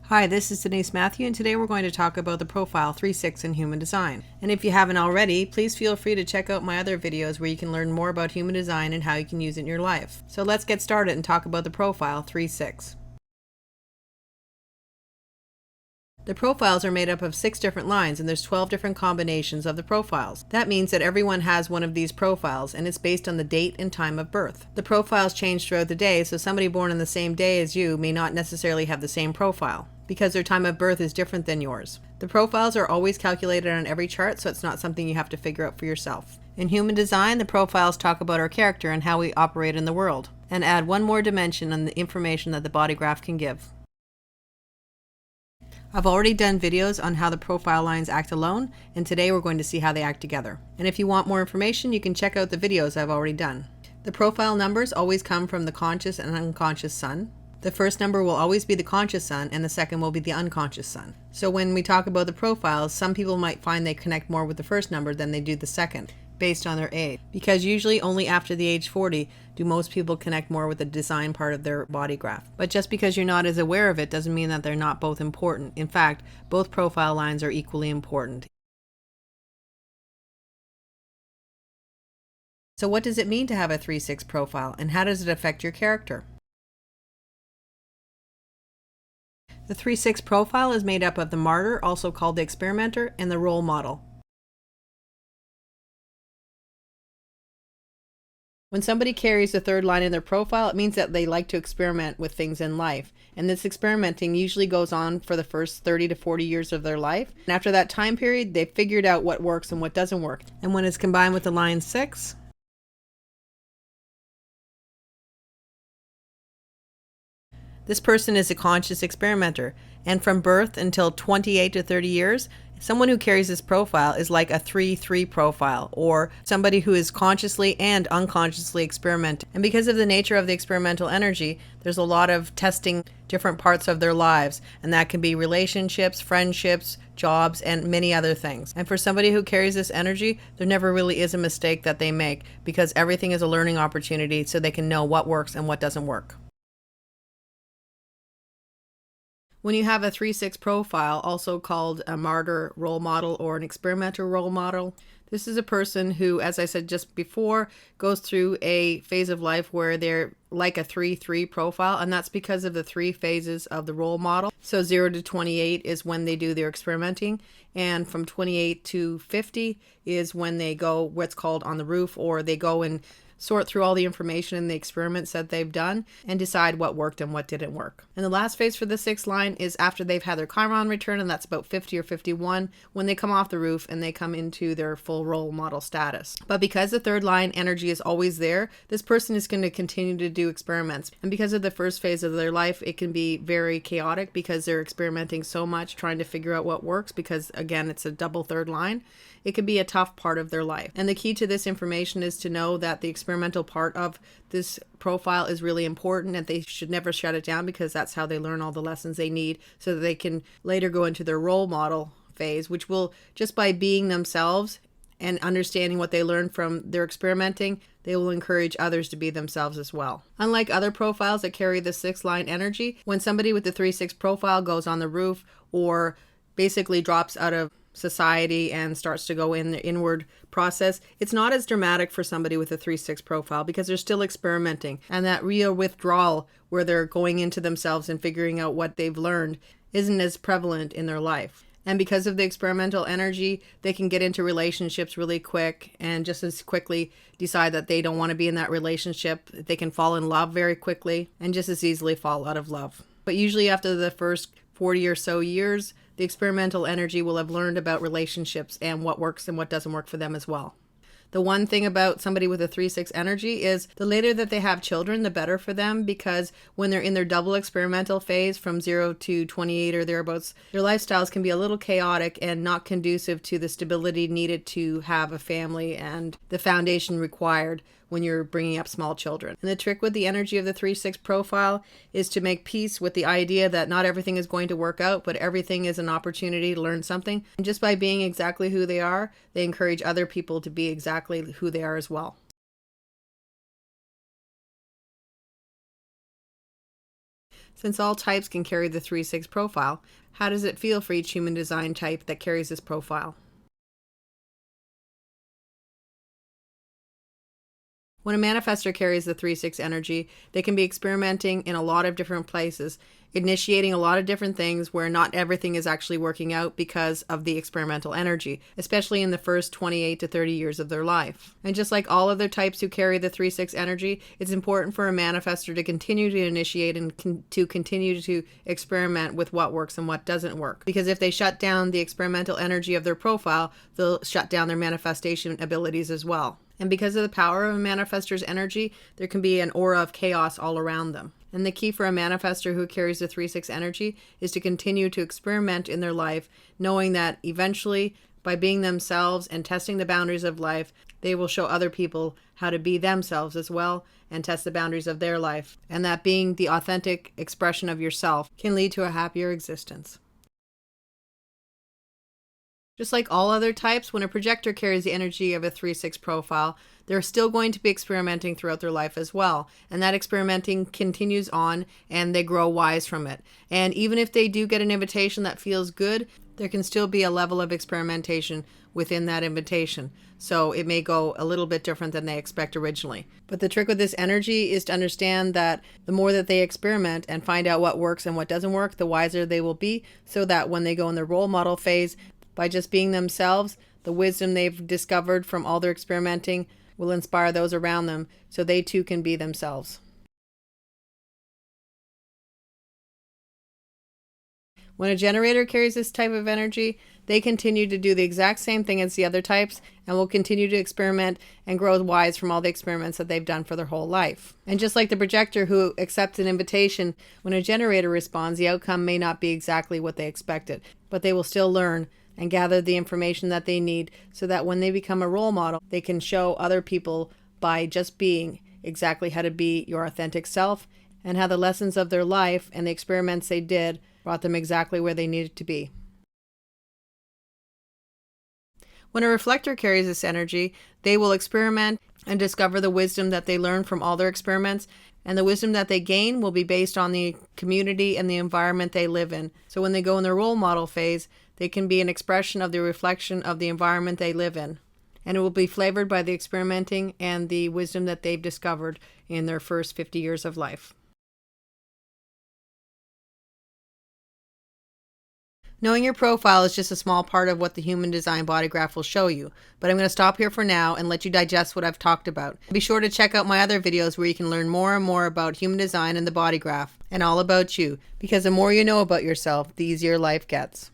Hi, this is Denise Mathew, and today we're going to talk about the Profile 3.6 in human design. And if you haven't already, please feel free to check out my other videos where you can learn more about human design and how you can use it in your life. So let's get started and talk about the Profile 3.6. The profiles are made up of 6 different lines, and there's 12 different combinations of the profiles. That means that everyone has one of these profiles, and it's based on the date and time of birth. The profiles change throughout the day, so somebody born on the same day as you may not necessarily have the same profile, because their time of birth is different than yours. The profiles are always calculated on every chart, so it's not something you have to figure out for yourself. In human design, the profiles talk about our character and how we operate in the world, and add one more dimension on the information that the body graph can give. I've already done videos on how the profile lines act alone, and today we're going to see how they act together. And if you want more information, you can check out the videos I've already done. The profile numbers always come from the conscious and unconscious sun. The first number will always be the conscious sun, and the second will be the unconscious sun. So when we talk about the profiles, some people might find they connect more with the first number than they do the second, based on their age. Because usually only after the age 40 do most people connect more with the design part of their body graph. But just because you're not as aware of it doesn't mean that they're not both important. In fact, both profile lines are equally important. So what does it mean to have a 3-6 profile, and how does it affect your character? The 3-6 profile is made up of the martyr, also called the experimenter, and the role model. When somebody carries the third line in their profile, it means that they like to experiment with things in life. And this experimenting usually goes on for the first 30 to 40 years of their life. And after that time period, they've figured out what works and what doesn't work. And when it's combined with the line 6, this person is a conscious experimenter. And from birth until 28 to 30 years, someone who carries this profile is like a 3-3 profile, or somebody who is consciously and unconsciously experimenting. And because of the nature of the experimental energy, there's a lot of testing different parts of their lives, and that can be relationships, friendships, jobs, and many other things. And for somebody who carries this energy, there never really is a mistake that they make, because everything is a learning opportunity, so they can know what works and what doesn't work. When you have a 3-6 profile, also called a martyr role model or an experimenter role model, this is a person who, as I said just before, goes through a phase of life where they're like a 3-3 profile, and that's because of the 3 phases of the role model. So 0 to 28 is when they do their experimenting, and from 28 to 50 is when they go what's called on the roof, or they go and sort through all the information in the experiments that they've done and decide what worked and what didn't work. And the last phase for the 6th line is after they've had their Chiron return, and that's about 50 or 51, when they come off the roof and they come into their full role model status. But because the 3rd line energy is always there, this person is going to continue to do experiments. And because of the first phase of their life, it can be very chaotic because they're experimenting so much, trying to figure out what works, because again, it's a double 3rd line. It can be a tough part of their life. And the key to this information is to know that the experimental part of this profile is really important, and they should never shut it down, because that's how they learn all the lessons they need so that they can later go into their role model phase, which will, just by being themselves and understanding what they learned from their experimenting, they will encourage others to be themselves as well. Unlike other profiles that carry the 6th line energy, when somebody with the 3-6 profile goes on the roof or basically drops out of society and starts to go in the inward process, it's not as dramatic for somebody with a 3-6 profile, because they're still experimenting, and that real withdrawal where they're going into themselves and figuring out what they've learned isn't as prevalent in their life. And because of the experimental energy, they can get into relationships really quick and just as quickly decide that they don't want to be in that relationship. They can fall in love very quickly and just as easily fall out of love. But usually after the first 40 or so years, the experimental energy will have learned about relationships and what works and what doesn't work for them as well. The one thing about somebody with a 3-6 energy is the later that they have children, the better for them, because when they're in their double experimental phase from 0 to 28 or thereabouts, their lifestyles can be a little chaotic and not conducive to the stability needed to have a family and the foundation required when you're bringing up small children. And the trick with the energy of the 3-6 profile is to make peace with the idea that not everything is going to work out, but everything is an opportunity to learn something. And just by being exactly who they are, they encourage other people to be exactly who they are as well. Since all types can carry the 3-6 profile, how does it feel for each human design type that carries this profile? When a manifestor carries the 3-6 energy, they can be experimenting in a lot of different places, initiating a lot of different things where not everything is actually working out because of the experimental energy, especially in the first 28 to 30 years of their life. And just like all other types who carry the 3-6 energy, it's important for a manifestor to continue to initiate and to continue to experiment with what works and what doesn't work. Because if they shut down the experimental energy of their profile, they'll shut down their manifestation abilities as well. And because of the power of a manifestor's energy, there can be an aura of chaos all around them. And the key for a manifestor who carries the 3-6 energy is to continue to experiment in their life, knowing that eventually, by being themselves and testing the boundaries of life, they will show other people how to be themselves as well and test the boundaries of their life. And that being the authentic expression of yourself can lead to a happier existence. Just like all other types, when a projector carries the energy of a 3-6 profile, they're still going to be experimenting throughout their life as well. And that experimenting continues on and they grow wise from it. And even if they do get an invitation that feels good, there can still be a level of experimentation within that invitation. So it may go a little bit different than they expect originally. But the trick with this energy is to understand that the more that they experiment and find out what works and what doesn't work, the wiser they will be, so that when they go in the role model phase, by just being themselves, the wisdom they've discovered from all their experimenting will inspire those around them so they too can be themselves. When a generator carries this type of energy, they continue to do the exact same thing as the other types and will continue to experiment and grow wise from all the experiments that they've done for their whole life. And just like the projector who accepts an invitation, when a generator responds, the outcome may not be exactly what they expected, but they will still learn and gather the information that they need so that when they become a role model, they can show other people by just being exactly how to be your authentic self and how the lessons of their life and the experiments they did brought them exactly where they needed to be. When a reflector carries this energy, they will experiment and discover the wisdom that they learned from all their experiments, and the wisdom that they gain will be based on the community and the environment they live in. So when they go in their role model phase, they can be an expression of the reflection of the environment they live in. And it will be flavored by the experimenting and the wisdom that they've discovered in their first 50 years of life. Knowing your profile is just a small part of what the Human Design Body Graph will show you, but I'm going to stop here for now and let you digest what I've talked about. Be sure to check out my other videos where you can learn more and more about human design and the body graph, and all about you, because the more you know about yourself, the easier life gets.